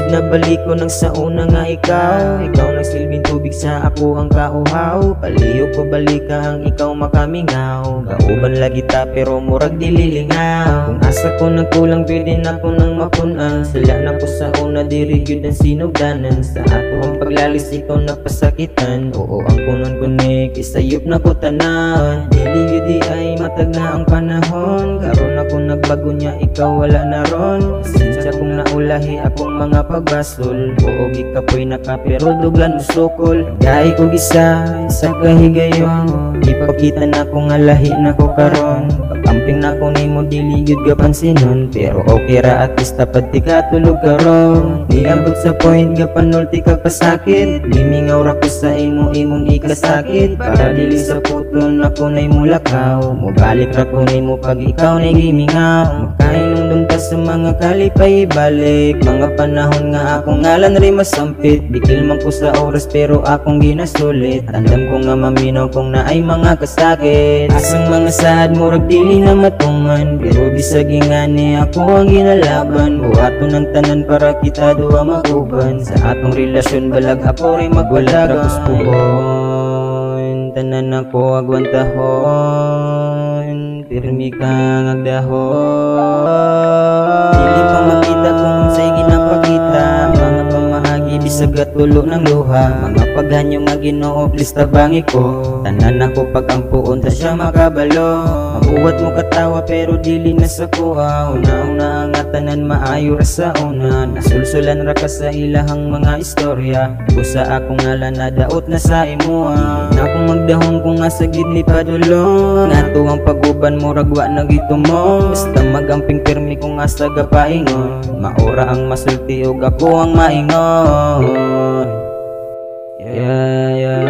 Lisod na balik ko nang sa una nga ikaw nagsilbing tubig sa ako ang kauhaw. Palihog ko balik ka ang ikaw makamingaw. Kauban lagi ta pero murag dililingaw. Kung asa ko nagkulang pwede na ko nang mapunan. Sila na ko sa una diri gyud ang sinugdanan. Sa ako ang paglalis ikaw napasakitan. Oo ang kunon kunik isayop na ko tanan. Dili gyud di ay matag na ang panahon. Karon ako nagbago niya ikaw wala na ron. Sinsya kung naulahi akong mga pagbasol. Oo gikapoy na ka pero duglan usokol. Dahil ko isa kahigayon. Ipakita na ko nga lahi na ko karon. Pagkamping na ko nimo dili gyud ka pansinon. Pero okay ra at least tapad ti ka tulog karon. Niabot sa point nga panulti ka pasakit. Limingaw ra ko sa imong ikasakit. Para dili sa putol na ko nay mulakaw. Mubalik ra ko nimo pag ikaw nay gimingaw. Makainundon ka sa mga kalipay balik. Mga panahon nga akong ngalan rin masampit. Bikil man ko sa oras pero akong ginasulit. Tandam ko nga maminaw kung na ay mga kasakit. Asang mga sad murag dili na matungan. Pero bisag ingani ako ang ginalaban. Buhato ng tanan para kita duwa maguban. Sa atong relasyon balag ako rin magwalagan. Tapos kubon tanan ako agwantahon. Pirmi kang agdahon. Dili pa makita kung unsay ginapakita. Mga pamahagi bisag tulo ng luha. Mga paghanyo nga Ginoo please tabangi ko. Tanan ako pagampuon ta siya makabalo. Mabuhat mo katawa pero dili na sa kuha. Una-una nga tanan maayo ra sa una. Nasulsulan ra ka sa ilahang mga istorya. Busa akong ngalan na daot na sa imuha. Na akong magdahon kung nga sa gidni padulong. Nato ang paguban mo ragwa na gito mo. Basta magamping pirmi kung nga sa gapaingon. Maura ang masulti og ako ang maingon. Yeah, yeah.